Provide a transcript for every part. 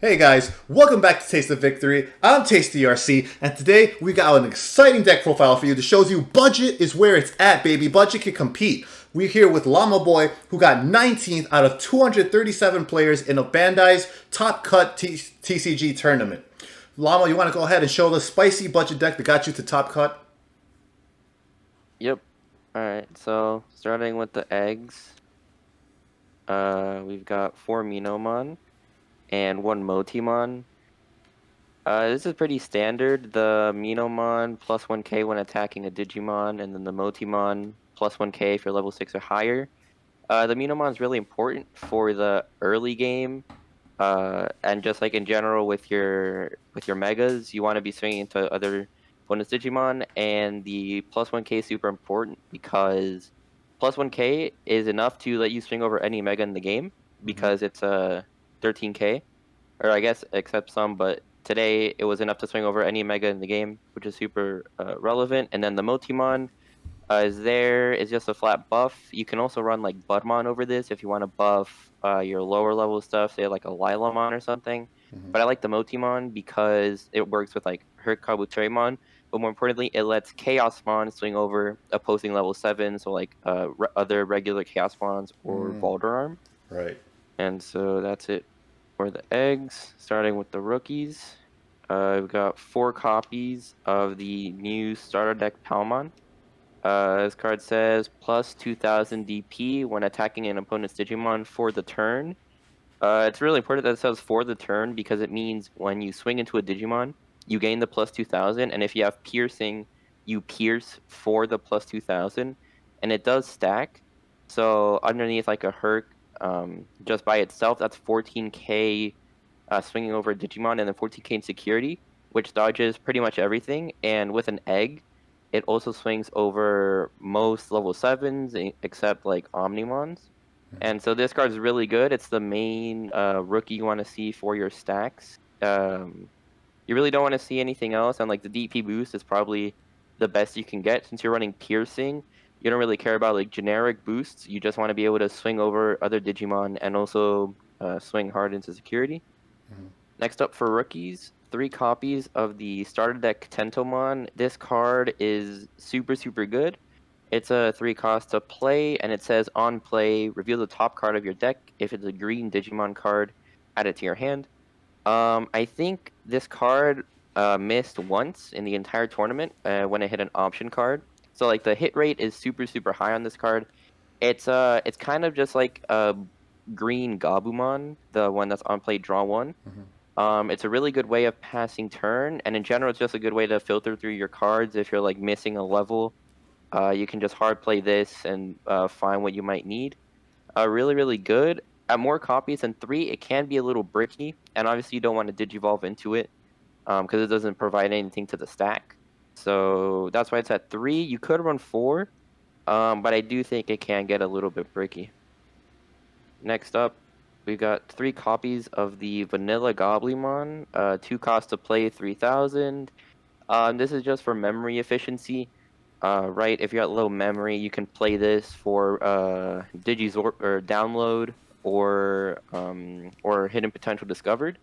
Hey guys, welcome back to Taste of Victory. I'm Tasty RC, and today we got an exciting deck profile for you that shows you budget is where it's at, baby. Budget can compete. We're here with Llamaboy, who got 19th out of 237 players in a Bandai's Top Cut TCG tournament. Llama, you want to go ahead and show the spicy budget deck that got you to Top Cut? Yep. All right. So starting with the eggs, we've got four Minomon and one Motimon. This is pretty standard. The Minomon plus 1k when attacking a Digimon, and then the Motimon plus 1k if you're level 6 or higher. The Minomon is really important for the early game, and just like in general with your megas, you want to be swinging into other opponents' Digimon, and the plus 1k is super important because plus 1k is enough to let you swing over any mega in the game because it's a 13k, or I guess except some, but today it was enough to swing over any mega in the game, which is super relevant. And then the Motimon is just a flat buff. You can also run like Budmon over this if you want to buff your lower level stuff, say like a Lalamon or something. But I like the Motimon because it works with like Kabutarymon, but more importantly, it lets Chaosmon swing over opposing level 7, so like other regular Chaosmons or Volderarm. Right. And so that's it for the eggs. Starting with the rookies, we've got 4 copies of the new starter deck Palmon. This card says plus 2000 DP when attacking an opponent's Digimon for the turn. It's really important that it says for the turn because it means when you swing into a Digimon, you gain the plus 2000, and if you have piercing, you pierce for the plus 2000, and it does stack. So underneath like a Herc, just by itself, that's 14k swinging over a Digimon, and then 14k in security, which dodges pretty much everything. And with an egg, it also swings over most level 7s except like Omnimons. And so this card is really good. It's the main rookie you want to see for your stacks. You really don't want to see anything else, and like the DP boost is probably the best you can get since you're running piercing. You don't really care about like generic boosts. You just want to be able to swing over other Digimon and also swing hard into security. Next up for rookies, 3 copies of the starter deck Tentomon. This card is super good. It's a 3 cost to play, and it says on play, reveal the top card of your deck. If it's a green Digimon card, add it to your hand. I think this card missed once in the entire tournament when it hit an option card. So like the hit rate is super high on this card. It's kind of just like a green Gabumon, the one that's on play draw one. It's a really good way of passing turn, and in general, it's just a good way to filter through your cards if you're like missing a level. You can just hard play this and find what you might need. Really good. At more copies than 3, it can be a little bricky, and obviously you don't want to digivolve into it because it doesn't provide anything to the stack. So that's why it's at 3. You could run 4, but I do think it can get a little bit bricky. Next up, we got 3 copies of the Vanilla Goblimon. 2 cost to play, 3000. This is just for memory efficiency. Right, if you got low memory, you can play this for Digizor or download or hidden potential discovered.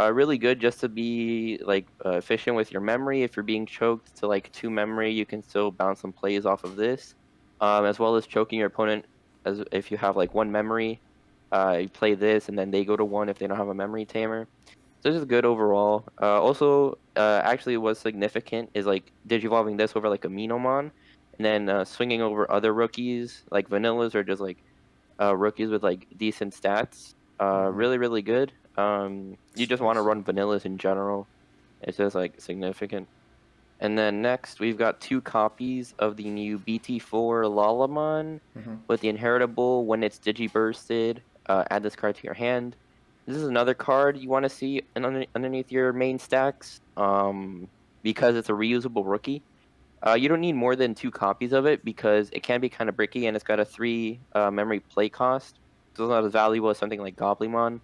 Really good just to be like efficient with your memory. If you're being choked to like 2 memory, you can still bounce some plays off of this, as well as choking your opponent. As if you have like 1 memory, you play this, and then they go to 1 if they don't have a memory tamer. So this is good overall. Also, actually, what's significant is like digivolving this over like a Minomon, and then swinging over other rookies like vanillas or just like rookies with like decent stats. Really good. You just want to Spicy. run vanillas in general. It's just like significant. And then next, we've got 2 copies of the new BT4 Lalamon with the inheritable. When it's digibursted, add this card to your hand. This is another card you want to see underneath your main stacks because it's a reusable rookie. You don't need more than 2 copies of it because it can be kind of bricky, and it's got a 3 memory play cost. So it's not as valuable as something like Goblimon.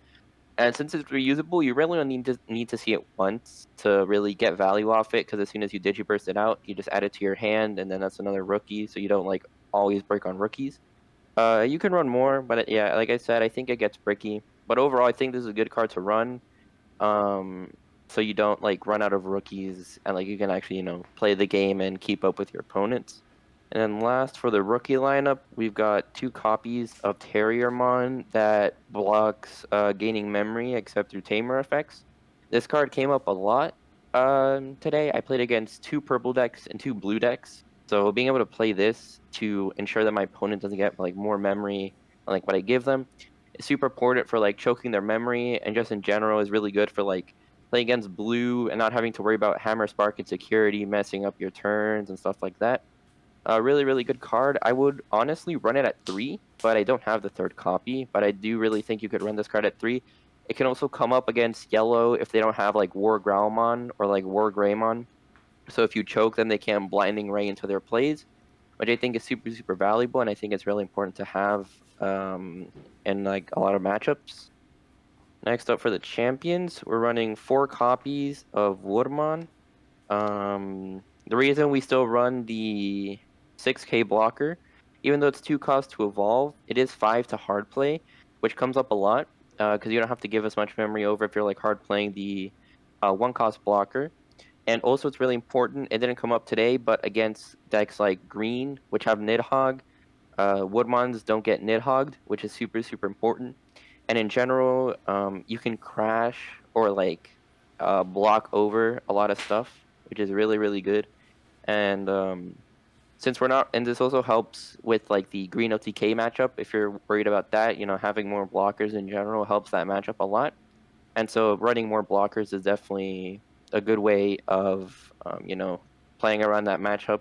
And since it's reusable, you really only need to see it once to really get value off it. Because as soon as you digiburst it out, you just add it to your hand, and then that's another rookie. So you don't like always break on rookies. You can run more, but yeah, like I said, I think it gets bricky. But overall, I think this is a good card to run. so you don't like run out of rookies and like you can actually, play the game and keep up with your opponents. And then last for the rookie lineup, we've got 2 copies of Terriermon that blocks gaining memory except through tamer effects. This card came up a lot today. I played against 2 purple decks and 2 blue decks. So being able to play this to ensure that my opponent doesn't get like more memory on like what I give them is super important for like choking their memory, and just in general is really good for like playing against blue and not having to worry about hammer spark and security messing up your turns and stuff like that. A really, really good card. I would honestly run it at 3, but I don't have the 3rd copy. But I do really think you could run this card at 3. It can also come up against yellow if they don't have like War Growlmon or like War Greymon. So if you choke them, they can't blinding ray into their plays, which I think is super, super valuable. And I think it's really important to have in like a lot of matchups. Next up for the champions, we're running 4 copies of Warmon. The reason we still run the 6K blocker, even though it's 2 costs to evolve, it is 5 to hard play, which comes up a lot because you don't have to give as much memory over if you're like hard playing the 1 cost blocker. And also, it's really important. It didn't come up today, but against decks like green, which have Knithog, Woodmons don't get Knithogged, which is super, super important. And in general, you can crash or like block over a lot of stuff, which is really, really good. And since we're not, and this also helps with like the green OTK matchup. If you're worried about that, having more blockers in general helps that matchup a lot. And so running more blockers is definitely a good way of, playing around that matchup.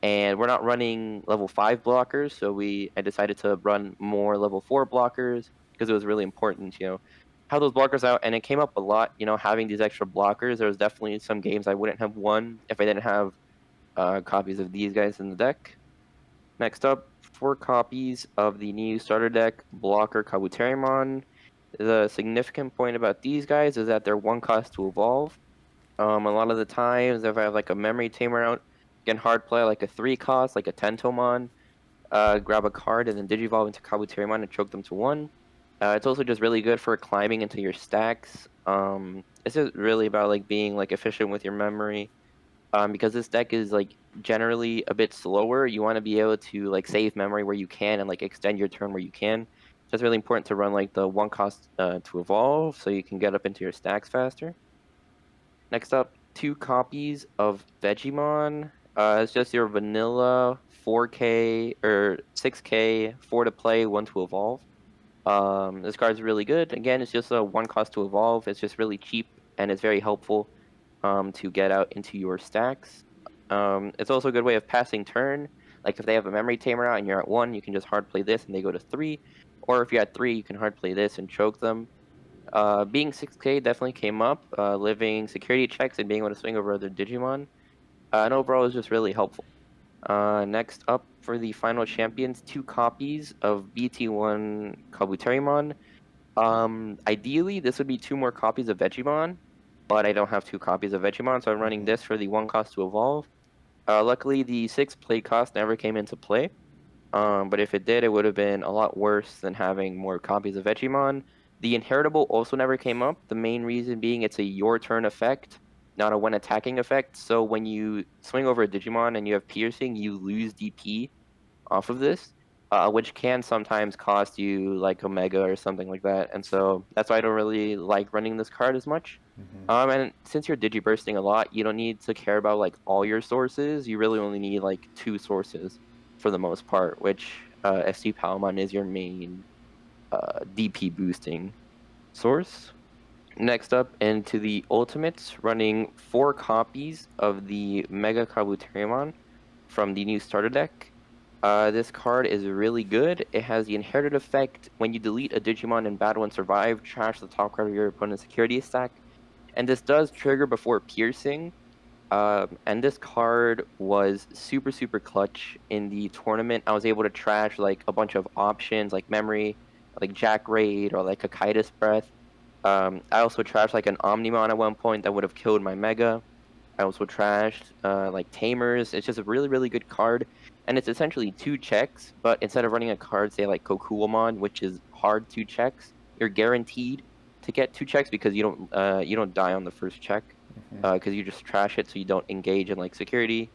And we're not running level 5 blockers, so I decided to run more level 4 blockers because it was really important, have those blockers out. And it came up a lot, having these extra blockers. There was definitely some games I wouldn't have won if I didn't have copies of these guys in the deck. Next up, 4 copies of the new starter deck blocker Kabutarymon. The significant point about these guys is that they're 1 cost to evolve. A lot of the times, if I have like a memory tamer out, I can hard play like a 3 cost, like a Tentomon, grab a card and then digivolve into Kabutarymon and choke them to 1. It's also just really good for climbing into your stacks. It's just really about like being like efficient with your memory. Because this deck is like generally a bit slower, you want to be able to like save memory where you can and like extend your turn where you can. So it's really important to run like the 1 cost to evolve so you can get up into your stacks faster. Next up, 2 copies of Vegemon. It's just your vanilla 4K or 6K, 4 to play, 1 to evolve. This card is really good. Again, it's just a 1 cost to evolve. It's just really cheap and it's very helpful to get out into your stacks. It's also a good way of passing turn. Like if they have a memory tamer out and you're at 1, you can just hard play this and they go to 3. Or if you're at 3, you can hard play this and choke them. Being 6K definitely came up. Living security checks and being able to swing over other Digimon. And overall is just really helpful. Next up for the final champions, 2 copies of BT1 Kabutarymon. Ideally, this would be 2 more copies of Vegemon, but I don't have 2 copies of Vegemon, so I'm running this for the 1 cost to evolve. Luckily, the 6 play cost never came into play. But if it did, it would have been a lot worse than having more copies of Vegemon. The inheritable also never came up. The main reason being it's a your turn effect, not a when attacking effect. So when you swing over a Digimon and you have piercing, you lose DP off of this, which can sometimes cost you like Omega or something like that. And so that's why I don't really like running this card as much. And since you're digibursting a lot, you don't need to care about like all your sources. You really only need like 2 sources for the most part, which FC Palmon is your main DP boosting source. Next up, into the ultimates, running 4 copies of the Mega Kabutarymon from the new starter deck. This card is really good. It has the inherited effect when you delete a Digimon in battle and survive, trash the top card of your opponent's security stack. And this does trigger before piercing. And this card was super, super clutch in the tournament. I was able to trash like a bunch of options like memory, like Jack Raid or like a Kitus Breath. I also trashed like an Omnimon at one point that would have killed my Mega. I also trashed like Tamers. It's just a really, really good card. And it's essentially 2 checks, but instead of running a card, say like Kokuomon, which is hard 2 checks, you're guaranteed to get 2 checks because you don't die on the first check, because you just trash it, so you don't engage in like security,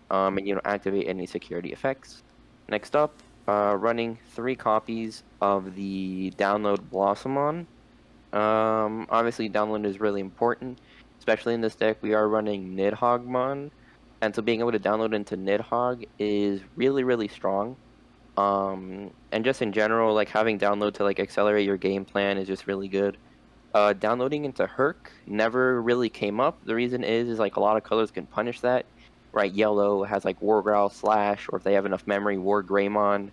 and you don't activate any security effects. Next up, running 3 copies of the download Blossomon. Obviously download is really important, especially in this deck. We are running Knithogmon, and so being able to download into Knithog is really, really strong. And just in general, like having download to like accelerate your game plan is just really good. Downloading into Herc never really came up. The reason is like a lot of colors can punish that. Right, yellow has like War Growl Slash, or if they have enough memory, War Greymon.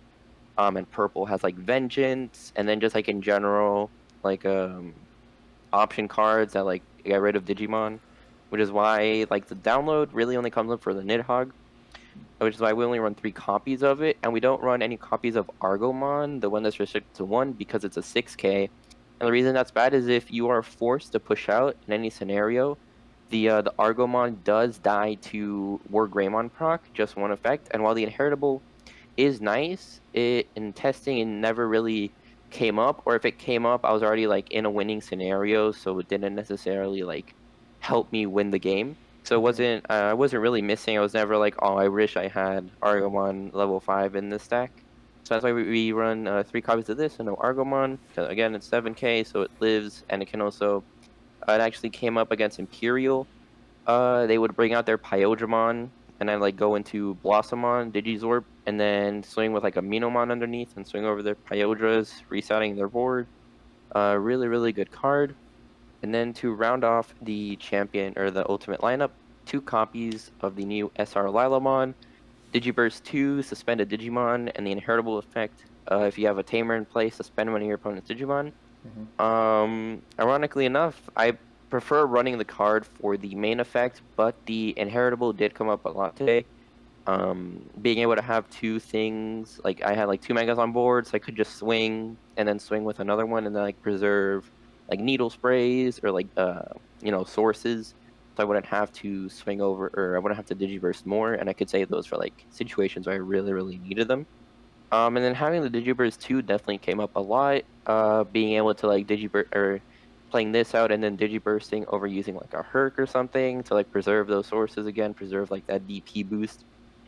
And purple has like Vengeance, and then just like in general, like option cards that like get rid of Digimon, which is why like the download really only comes up for the Nidhogg, which is why we only run 3 copies of it, and we don't run any copies of Argomon, the one that's restricted to 1, because it's a 6K. And the reason that's bad is if you are forced to push out in any scenario, the Argomon does die to War Greymon proc, just 1 effect, and while the inheritable is nice, it in testing it never really came up, or if it came up, I was already like in a winning scenario, so it didn't necessarily like help me win the game. So it wasn't I wasn't really missing. I was never like, oh, I wish I had Argomon level 5 in this deck. So that's why we run 3 copies of this and no Argomon. 'Cause again, it's 7K, so it lives, and it can also it actually came up against Imperial. They would bring out their Pyogemon and then like go into Blossomon, Digizorb, and then swing with like a Minomon underneath and swing over their Pyodras, resetting their board. Really, really good card. And then to round off the champion or the ultimate lineup, 2 copies of the new SR Lalamon, Digiburst 2, suspend a Digimon, and the inheritable effect. If you have a tamer in play, suspend one of your opponent's Digimon. Ironically enough, I prefer running the card for the main effect, but the inheritable did come up a lot today. Being able to have 2 things, like I had like 2 megas on board, so I could just swing and then swing with another one and then like preserve like needle sprays or like sources. So I wouldn't have to swing over, or I wouldn't have to digiburst more, and I could save those for like situations where I really, really needed them. And then having the Digiburst 2 definitely came up a lot. Being able to like Digiburst, or playing this out and then Digibursting over using like a Herc or something to like preserve those sources again, preserve like that DP boost.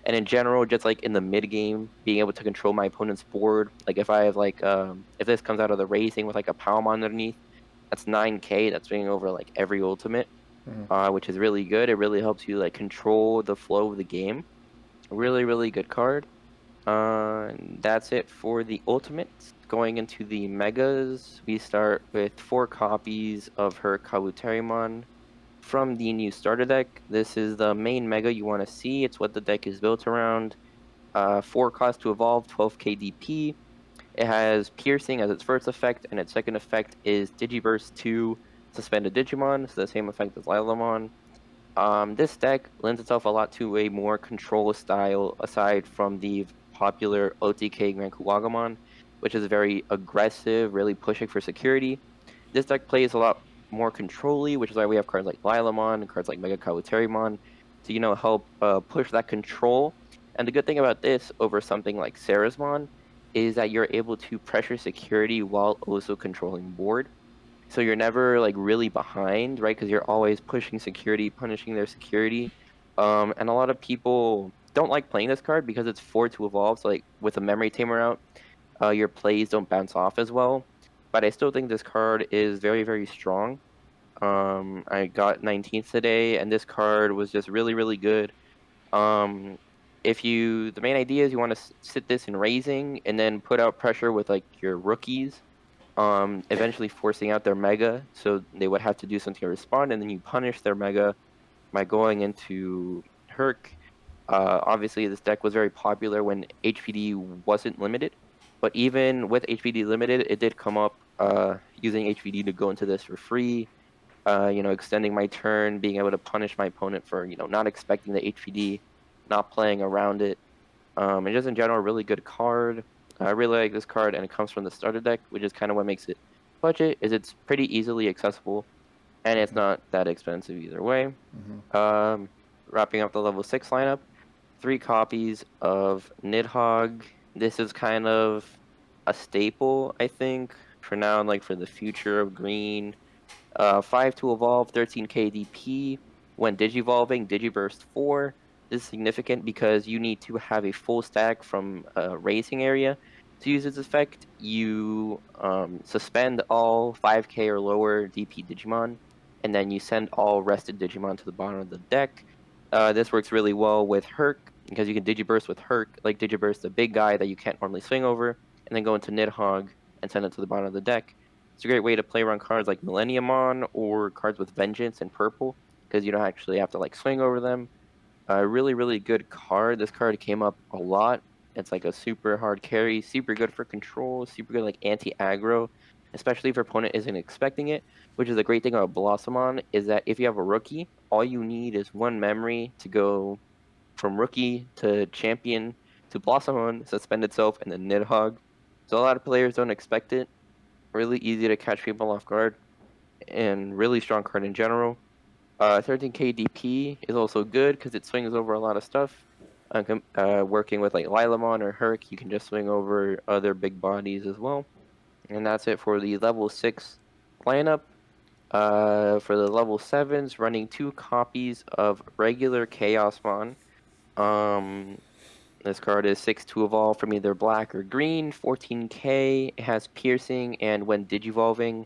And in general, just like in the mid game, being able to control my opponent's board. Like if I have like if this comes out of the racing with like a Palmon underneath, that's 9K. That's swinging over like every ultimate, which is really good. It really helps you like control the flow of the game. Really, really good card. And that's it for the ultimates. Going into the megas, we start with 4 copies of her Kabutarymon from the new starter deck. This is the main mega you want to see. It's what the deck is built around. 4 cost to evolve, 12k DP. It has Piercing as its first effect, and its second effect is Digiburst 2, suspend a Digimon, so the same effect as Lalamon. This deck lends itself a lot to a more control style aside from the popular OTK Grand Kuwagamon, which is very aggressive, really pushing for security. This deck plays a lot more controlly, which is why we have cards like Lalamon and cards like Mega Kabutarymon to, help push that control. And the good thing about this over something like Sarasmon is that you're able to pressure security while also controlling board. So you're never like really behind, right? Because you're always pushing security, punishing their security. And a lot of people don't like playing this card because it's 4 to evolve. So like with a memory tamer out, your plays don't bounce off as well. But I still think this card is very, very strong. I got 19th today, and this card was just really, really good. Um, the main idea is you want to sit this in raising and then put out pressure with like your rookies, eventually forcing out their mega, so they would have to do something to respond, and then you punish their mega by going into Herc. Obviously, this deck was very popular when HPD wasn't limited, but even with HPD limited, it did come up using HPD to go into this for free. Extending my turn, being able to punish my opponent for not expecting the HPD, not playing around it. And just in general, a really good card. I really like this card, and it comes from the starter deck, which is kind of what makes it budget. Is it's pretty easily accessible, and it's not that expensive either way. Um, Wrapping up the level 6 lineup, 3 copies of Nidhogg. This is kind of a staple, I think. for now and like for the future of green. 5 to evolve, 13 KDP. When digivolving, Digiburst 4. This is significant because you need to have a full stack from a racing area to use its effect. You suspend all 5k or lower DP Digimon, and then you send all rested Digimon to the bottom of the deck. This works really well with Herc because you can Digiburst with Herc, like Digiburst, the big guy that you can't normally swing over, and then go into Knithog and send it to the bottom of the deck. It's a great way to play around cards like Millenniumon or cards with Vengeance and purple because you don't actually have to like swing over them. A really, really good card. This card came up a lot. It's like a super hard carry, super good for control, super good like anti-aggro, especially if your opponent isn't expecting it, which is the great thing about Blossomon is that if you have a rookie, all you need is one memory to go from rookie to champion to Blossomon, suspend itself, and then Nidhogg. So a lot of players don't expect it. Really easy to catch people off guard, and really strong card in general. 13k DP is also good because it swings over a lot of stuff. Working with like Lalamon or Herc, you can just swing over other big bodies as well. And that's it for the level 6 lineup. For the level 7s, running 2 copies of regular Chaosmon. Um, this card is 6 to evolve from either black or green, 14k. It has piercing, and when digivolving,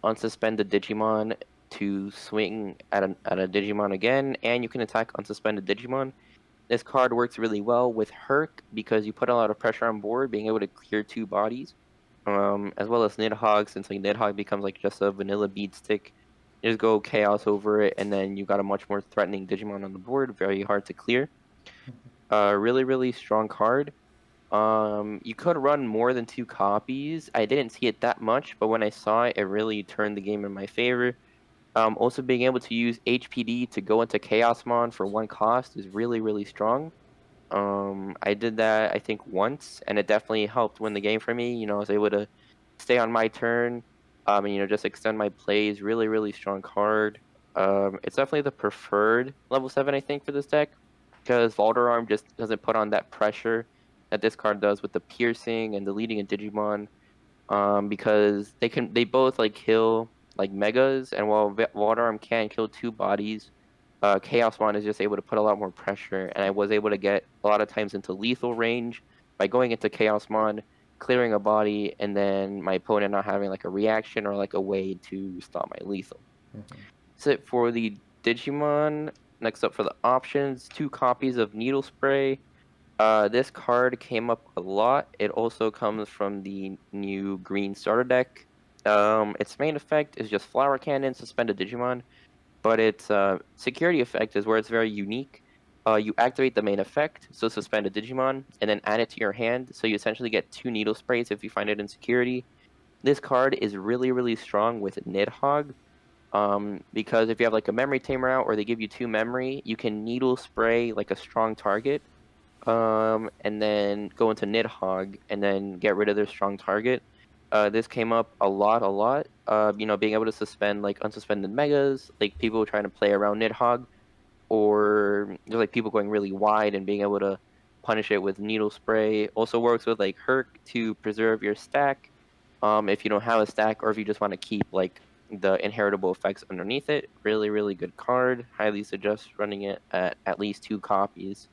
unsuspend the Digimon to swing at a Digimon again, and you can attack unsuspended Digimon. This card works really well with Herc because you put a lot of pressure on board, being able to clear 2 bodies, as well as Nidhogg, since like Nidhogg becomes like just a vanilla bead stick. You just go Chaos over it, and then you got a much more threatening Digimon on the board, very hard to clear. Really, really strong card. You could run more than 2 copies. I didn't see it that much, but when I saw it, it really turned the game in my favor. Also being able to use HPD to go into Chaosmon for 1 cost is really, really strong. I did that I think once, and it definitely helped win the game for me. I was able to stay on my turn, and just extend my plays. Really, really strong card. It's definitely the preferred level 7, I think, for this deck because Valderarm just doesn't put on that pressure that this card does with the piercing and deleting a Digimon. Because they both like kill like megas, and while Valderarm can kill 2 bodies, Chaosmon is just able to put a lot more pressure, and I was able to get a lot of times into lethal range by going into Chaosmon, clearing a body, and then my opponent not having like a reaction or like a way to stop my lethal. That's it for the Digimon. Next up for the options, 2 copies of Needle Spray. This card came up a lot. It also comes from the new green starter deck. Its main effect is just Flower Cannon, suspend a Digimon, but its security effect is where it's very unique. You activate the main effect, so suspend a Digimon, and then add it to your hand, so you essentially get 2 Needle Sprays if you find it in security. This card is really, really strong with Nidhogg, because if you have like a memory tamer out or they give you 2 memory, you can Needle Spray like a strong target, and then go into Nidhogg and then get rid of their strong target. This came up a lot, a lot. Being able to suspend like unsuspended megas, like people trying to play around Nidhogg, or just like people going really wide and being able to punish it with needle spray. Also works with like Herc to preserve your stack. If you don't have a stack, or if you just want to keep like the inheritable effects underneath it. Really, really good card. Highly suggest running it at least 2 copies.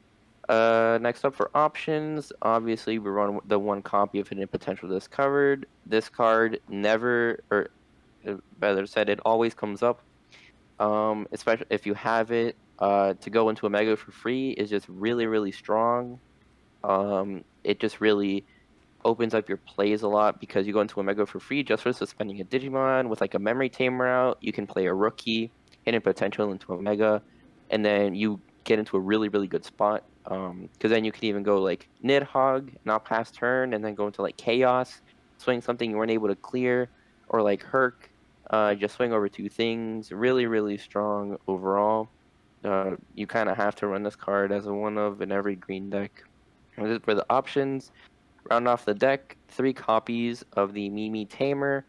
Next up for options, obviously we run the 1 copy of Hidden Potential Discovered. This card never, or better said, it always comes up. Especially if you have it, to go into a Mega for free is just really, really strong. It just really opens up your plays a lot because you go into a Mega for free just for suspending a Digimon with like a memory tamer out. You can play a rookie, hidden potential into a Mega, and then you get into a really, really good spot. Because then you can even go like Nidhogg, not pass turn, and then go into like Chaos, swing something you weren't able to clear, or like Herc, just swing over 2 things. Really, really strong overall. You kind of have to run this card as a one of in every green deck. For the options, round off the deck, 3 copies of the Mimi Tamer,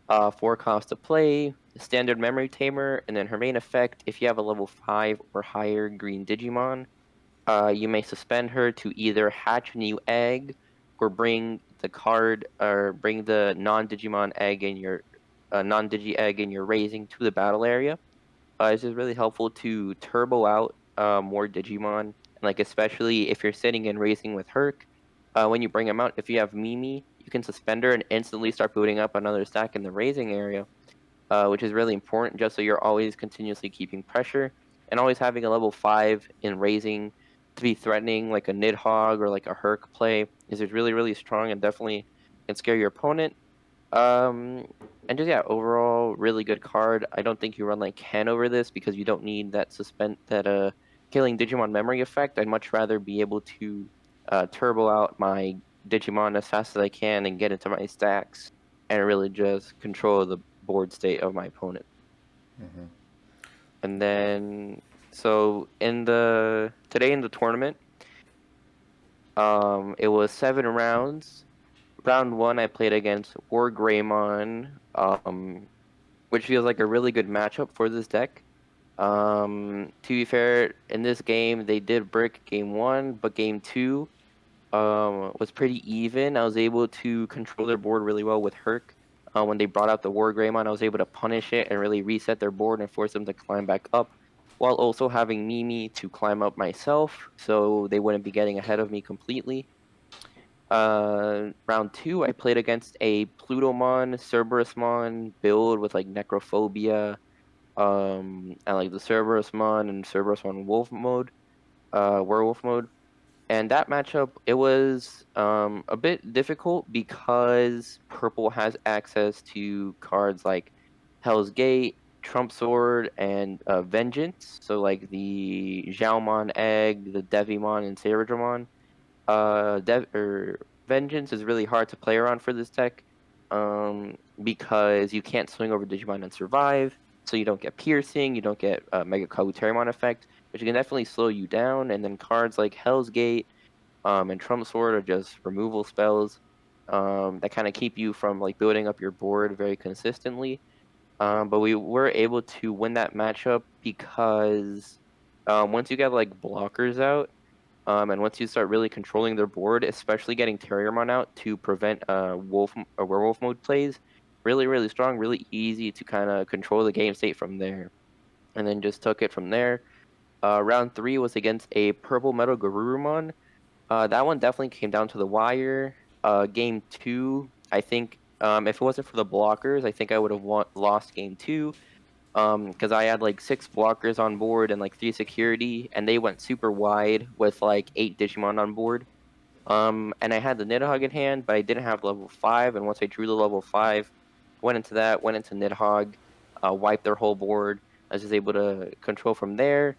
4 cost to play, standard memory tamer, and then her main effect, if you have a level 5 or higher green Digimon, you may suspend her to either hatch a new egg or bring the card or bring the non-Digimon egg in your non-Digi egg in your raising to the battle area. It's just really helpful to turbo out more Digimon, and like especially if you're sitting and racing with Herc. When you bring him out, if you have Mimi, you can suspend her and instantly start booting up another stack in the raising area, which is really important just so you're always continuously keeping pressure and always having a level 5 in raising to be threatening like a Knithog or like a Herc play is just really, really strong and definitely can scare your opponent. Um, and just yeah, overall really good card. I don't think you run like Ken over this because you don't need that killing Digimon memory effect. I'd much rather be able to turbo out my Digimon as fast as I can and get into my stacks and really just control the board state of my opponent. And then so in the today in the tournament, it was 7 rounds. Round 1 I played against Wargreymon, which feels like a really good matchup for this deck. To be fair, in this game they did brick game 1, but game 2 was pretty even. I was able to control their board really well with Herc. When they brought out the Wargreymon, I was able to punish it and really reset their board and force them to climb back up, while also having Mimi to climb up myself, so they wouldn't be getting ahead of me completely. Round 2, I played against a Plutomon, Cerberusmon build with like Necrophobia, and like the Cerberusmon and Cerberusmon Wolf mode, Werewolf mode. And that matchup, it was a bit difficult because Purple has access to cards like Hell's Gate, Trump Sword, and Vengeance. So like the Xiaomon Egg, the Devimon, and Saradramon. Vengeance is really hard to play around for this deck, because you can't swing over Digimon and survive, so you don't get piercing, you don't get Mega Kabutarymon effect, which can definitely slow you down. And then cards like Hell's Gate, and Trump Sword are just removal spells, that kind of keep you from like building up your board very consistently. But we were able to win that matchup because once you get like blockers out. And once you start really controlling their board, especially getting Terriermon out to prevent werewolf mode plays, really, really strong, really easy to kind of control the game state from there. And then just took it from there. Round 3 was against a purple metal Garurumon. That one definitely came down to the wire. Game 2, I think if it wasn't for the blockers, I think I would have lost game 2, because I had like 6 blockers on board and like 3 security, and they went super wide with like 8 Digimon on board. And I had the Nidhogg in hand, but I didn't have level 5. And once I drew the level 5, went into Nidhogg, wiped their whole board. I was just able to control from there.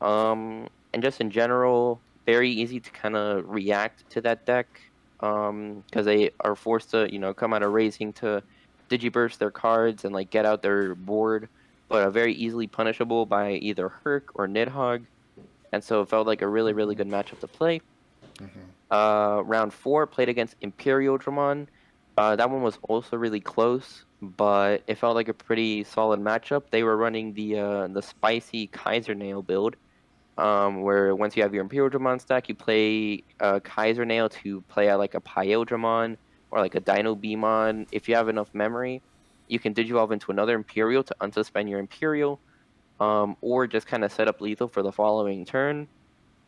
And just in general, very easy to kind of react to that deck. Because they are forced to, come out of raising to digiburst their cards and like get out their board, but are very easily punishable by either Herc or Nidhogg. And so it felt like a really, really good matchup to play. Round 4 played against Imperial Dramon. That one was also really close, but it felt like a pretty solid matchup. They were running the spicy Kaiser Nail build, where once you have your Imperial Dramon stack, you play Kaiser Nail to play out like a Pyel Dramon or like a Dino Beamon. If you have enough memory, you can Digivolve into another Imperial to unsuspend your Imperial, or just kind of set up lethal for the following turn.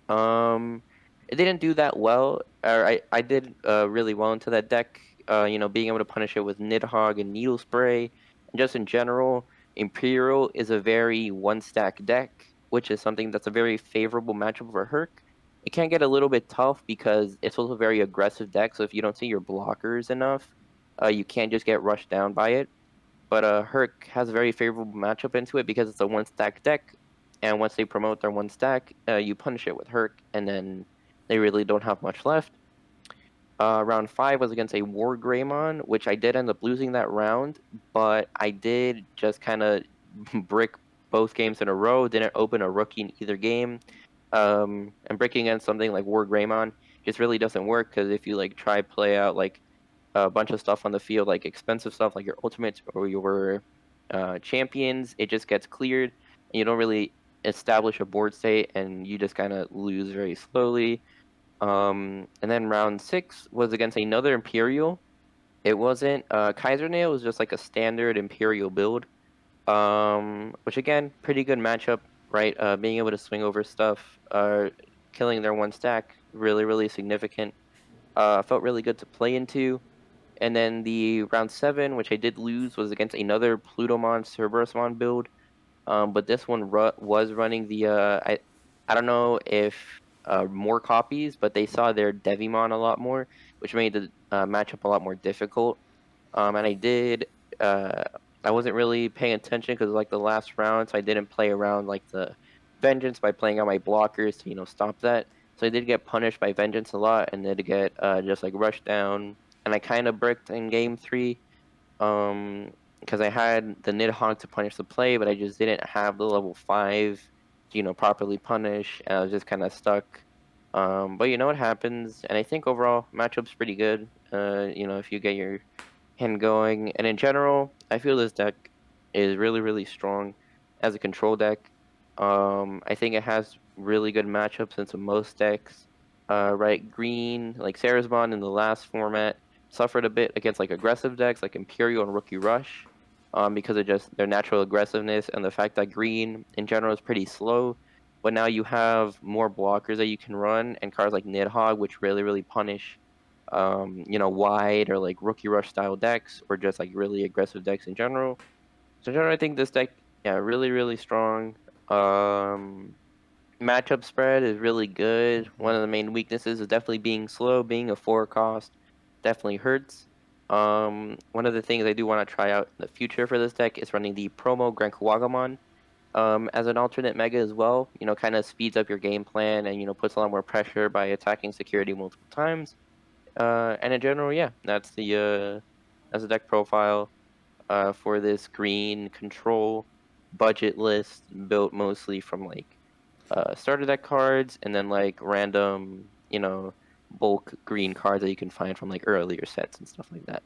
Um, it didn't do that well. Or I did really well into that deck. Being able to punish it with Nidhogg and Needle Spray, and just in general, Imperial is a very one-stack deck, which is something that's a very favorable matchup for Herc. It can get a little bit tough because it's also a very aggressive deck. So if you don't see your blockers enough, you can't just get rushed down by it. But Herc has a very favorable matchup into it because it's a one-stack deck, and once they promote their one stack, you punish it with Herc, and then they really don't have much left. Round 5 was against a War Greymon, which I did end up losing that round, but I did just kind of brick both games in a row. Didn't open a rookie in either game. And breaking against something like War Greymon just really doesn't work because if you like try play out like a bunch of stuff on the field, like expensive stuff like your ultimates or your champions, it just gets cleared and you don't really establish a board state and you just kind of lose very slowly. And then round 6 was against another Imperial. It wasn't Kaiser Nail, it was just like a standard Imperial build. Which again, pretty good matchup, right? Being able to swing over stuff, killing their one stack, really, really significant. Felt really good to play into. And then the round 7, which I did lose, was against another Plutomon Cerberusmon build. But this one was running the I don't know if more copies, but they saw their Devimon a lot more, which made the matchup a lot more difficult. And uh, I wasn't really paying attention because like the last round, so I didn't play around like the Vengeance by playing out my blockers to stop that. So I did get punished by Vengeance a lot, and did get just like rushed down, and I kind of bricked in game 3 because I had the Knithog to punish the play, but I just didn't have the level 5 to, properly punish, and I was just kind of stuck. But you know what happens, and I think overall matchup's pretty good. If you get your hand going, and in general, I feel this deck is really, really strong as a control deck. I think it has really good matchups into most decks. Right, green, like Sarasbon in the last format suffered a bit against like aggressive decks like Imperial and Rookie Rush, because of just their natural aggressiveness and the fact that green in general is pretty slow. But now you have more blockers that you can run, and cards like Nidhogg, which really, really punish, wide or like Rookie Rush style decks, or just like really aggressive decks in general. So in general, I think this deck, yeah, really, really strong. Um, Matchup spread is really good. One of the main weaknesses is definitely being slow, being a 4 cost definitely hurts. One of the things I do want to try out in the future for this deck is running the promo Grankawagamon as an alternate mega as well. Kind of speeds up your game plan and puts a lot more pressure by attacking security multiple times. And in general, yeah, that's the deck profile for this green control budget list built mostly from like starter deck cards, and then like random, bulk green cards that you can find from like earlier sets and stuff like that.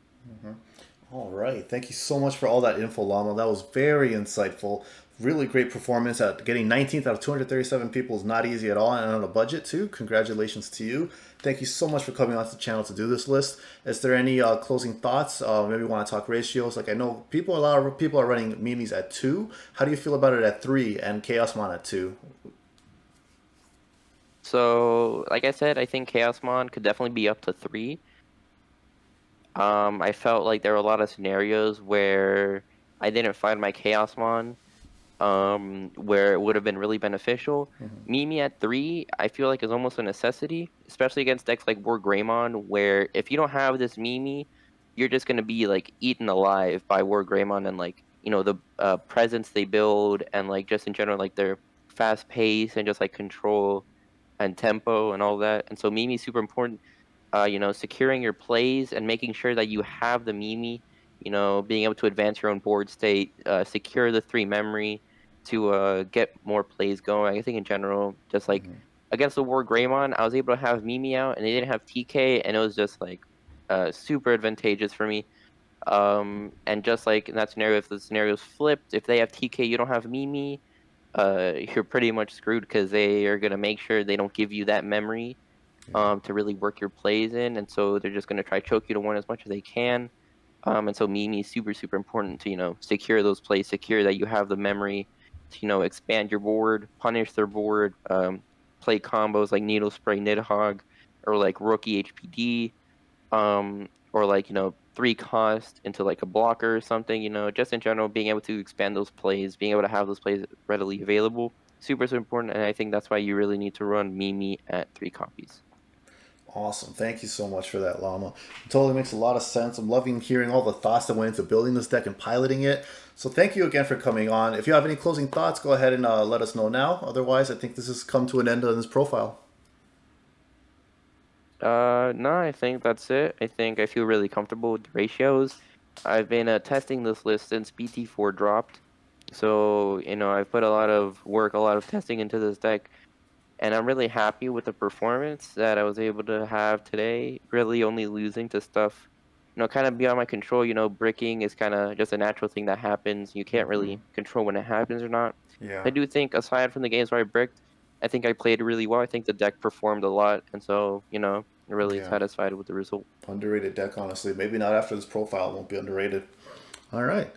All right. Thank you so much for all that info, Llama. That was very insightful. Really great performance. At getting 19th out of 237 people is not easy at all, and on a budget too. Congratulations to you. Thank you so much for coming onto the channel to do this list. Is there any closing thoughts? Maybe you want to talk ratios. Like I know a lot of people are running Mimi's at 2. How do you feel about it at 3 and Chaosmon at 2? So, like I said, I think Chaosmon could definitely be up to 3. I felt like there were a lot of scenarios where I didn't find my Chaosmon, where it would have been really beneficial. Mimi at 3, I feel like is almost a necessity, especially against decks like War Greymon, where if you don't have this Mimi, you're just gonna be like eaten alive by War Greymon and like the presence they build, and like just in general like their fast pace and just like control and tempo and all that. And so Mimi's super important. Securing your plays and making sure that you have the Mimi, being able to advance your own board state, secure the 3 memory to get more plays going. I think in general, just like against the War Greymon, I was able to have Mimi out and they didn't have TK, and it was just like super advantageous for me. And just like in that scenario, if the scenario's flipped, if they have TK, you don't have Mimi, you're pretty much screwed because they are gonna make sure they don't give you that memory to really work your plays in, and so they're just going to try choke you to 1 as much as they can. And so Mimi is super, super important to secure those plays, secure that you have the memory to expand your board, punish their board, play combos like Needle Spray, Nidhogg, or like Rookie HPD, or like 3 cost into like a blocker or something. Just in general, being able to expand those plays, being able to have those plays readily available, super, super important. And I think that's why you really need to run Mimi at 3 copies. Awesome. Thank you so much for that, Llama. It totally makes a lot of sense. I'm loving hearing all the thoughts that went into building this deck and piloting it. So thank you again for coming on. If you have any closing thoughts, go ahead and let us know now. Otherwise, I think this has come to an end on this profile. No, I think that's it. I think I feel really comfortable with the ratios. I've been testing this list since BT4 dropped. So, I've put a lot of work, a lot of testing into this deck, and I'm really happy with the performance that I was able to have today. Really only losing to stuff, kind of beyond my control. Bricking is kind of just a natural thing that happens. You can't really control when it happens or not. Yeah. I do think aside from the games where I bricked, I think I played really well. I think the deck performed a lot, and so really Yeah. satisfied with the result. Underrated deck, honestly. Maybe not after this profile. It won't be underrated. All right.